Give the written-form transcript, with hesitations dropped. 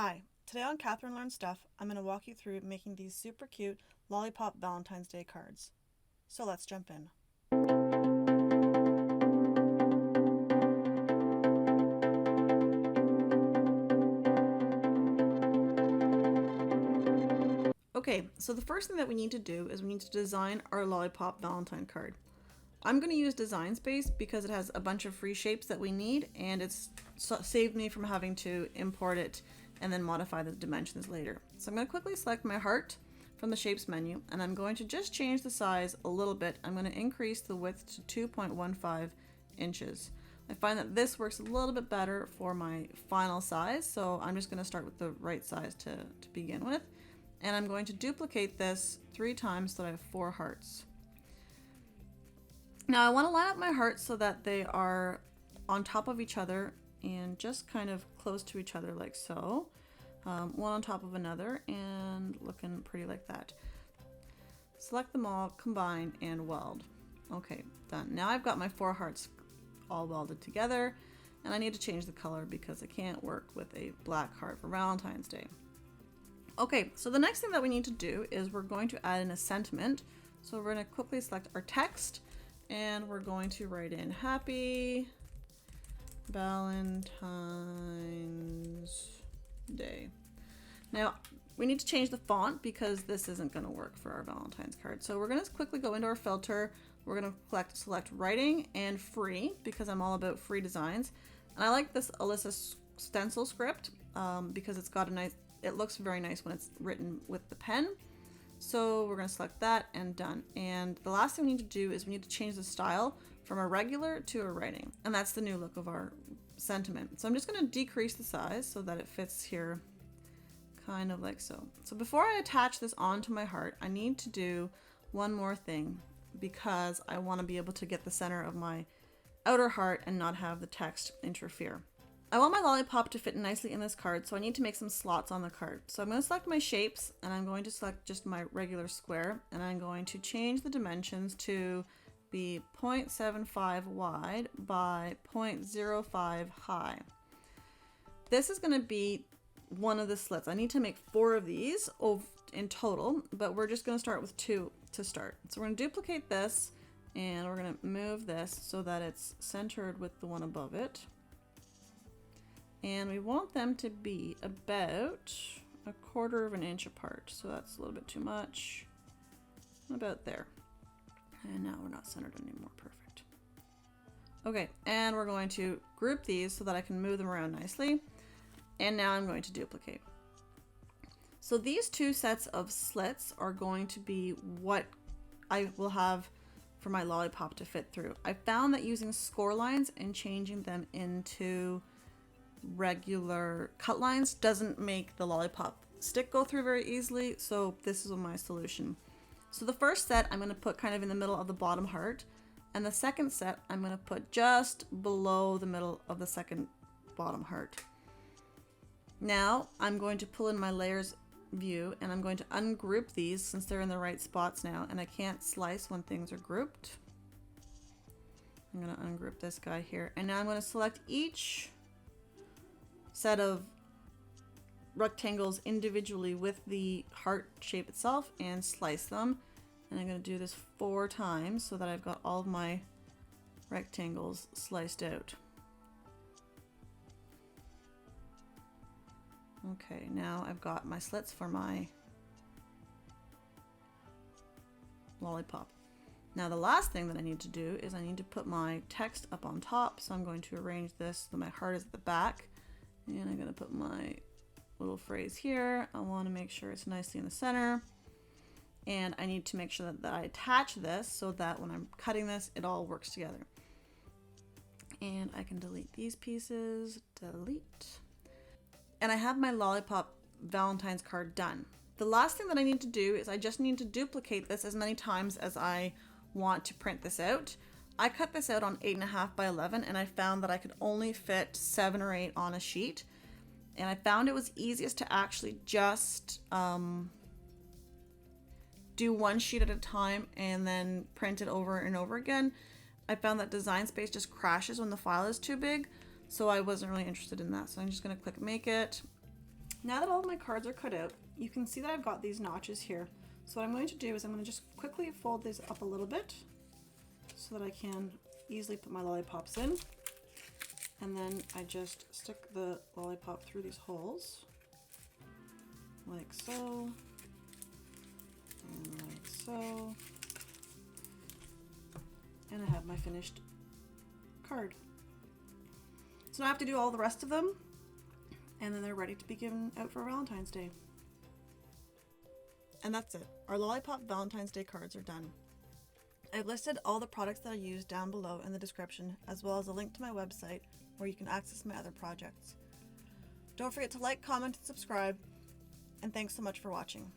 Hi, today on Catherine Learns Stuff, I'm going to walk you through making these super cute Lollipop Valentine's Day cards. So let's jump in. Okay, so the first thing that we need to do is we need to design our Lollipop Valentine card. I'm going to use Design Space because it has a bunch of free shapes that we need, and it's saved me from having to import it and then modify the dimensions later. So I'm going to quickly select my heart from the Shapes menu, and I'm going to just change the size a little bit. I'm going to increase the width to 2.15 inches. I find that this works a little bit better for my final size, so I'm just going to start with the right size to begin with. And I'm going to duplicate this 3 times so that I have 4 hearts. Now I want to line up my hearts so that they are on top of each other and just kind of close to each other like so. One on top of another and looking pretty like that. Select them all, combine, and weld. Okay, done. Now I've got my 4 hearts all welded together, and I need to change the color because I can't work with a black heart for Valentine's Day. Okay, so the next thing that we need to do is we're going to add in a sentiment. So we're going to quickly select our text, and we're going to write in Happy Valentine's Day. Now we need to change the font because this isn't going to work for our Valentine's card. So we're going to quickly go into our filter. We're going to select writing and free because I'm all about free designs. And I like this Alyssa stencil script because it's got a nice, it looks very nice when it's written with the pen. So we're going to select that and done. And the last thing we need to do is we need to change the style from a regular to a writing. And that's the new look of our sentiment. So I'm just going to decrease the size so that it fits here kind of like so. So before I attach this onto my heart, I need to do one more thing because I want to be able to get the center of my outer heart and not have the text interfere. I want my lollipop to fit nicely in this card, so I need to make some slots on the card. So I'm going to select my shapes, and I'm going to select just my regular square, and I'm going to change the dimensions to be 0.75 wide by 0.05 high. This is going to be one of the slits. I need to make 4 of these in total, but we're just going to start with 2 to start. So we're going to duplicate this, and we're going to move this so that it's centered with the one above it. And we want them to be about 1/4 of an inch apart. So that's a little bit too much. About there. And now we're not centered anymore. Perfect. Okay, and we're going to group these so that I can move them around nicely. And now I'm going to duplicate. So these 2 sets of slits are going to be what I will have for my lollipop to fit through. I found that using score lines and changing them into regular cut lines doesn't make the lollipop stick go through very easily, so this is my solution. So the first set I'm going to put kind of in the middle of the bottom heart, and the second set I'm going to put just below the middle of the second bottom heart. Now I'm going to pull in my layers view, and I'm going to ungroup these since they're in the right spots now, and I can't slice when things are grouped. I'm going to ungroup this guy here, and now I'm going to select each set of rectangles individually with the heart shape itself and slice them. And I'm going to do this 4 times so that I've got all of my rectangles sliced out. Okay, now I've got my slits for my lollipop. Now the last thing that I need to do is I need to put my text up on top. So I'm going to arrange this so my heart is at the back. And I'm going to put my little phrase here. I want to make sure it's nicely in the center. And I need to make sure that I attach this so that when I'm cutting this, it all works together. And I can delete these pieces. Delete. And I have my Lollipop Valentine's card done. The last thing that I need to do is I just need to duplicate this as many times as I want to print this out. I cut this out on 8.5 by 11, and I found that I could only fit 7 or 8 on a sheet. And I found it was easiest to actually just do one sheet at a time and then print it over and over again. I found that Design Space just crashes when the file is too big, so I wasn't really interested in that. So I'm just going to click Make It, Now that all of my cards are cut out, you can see that I've got these notches here. So what I'm going to do is I'm going to just quickly fold these up a little bit so that I can easily put my lollipops in. And then I just stick the lollipop through these holes, like so, and like so. And I have my finished card. So now I have to do all the rest of them, and then they're ready to be given out for Valentine's Day. And that's it. Our Lollipop Valentine's Day cards are done. I've listed all the products that I use down below in the description, as well as a link to my website where you can access my other projects. Don't forget to like, comment, and subscribe, and thanks so much for watching.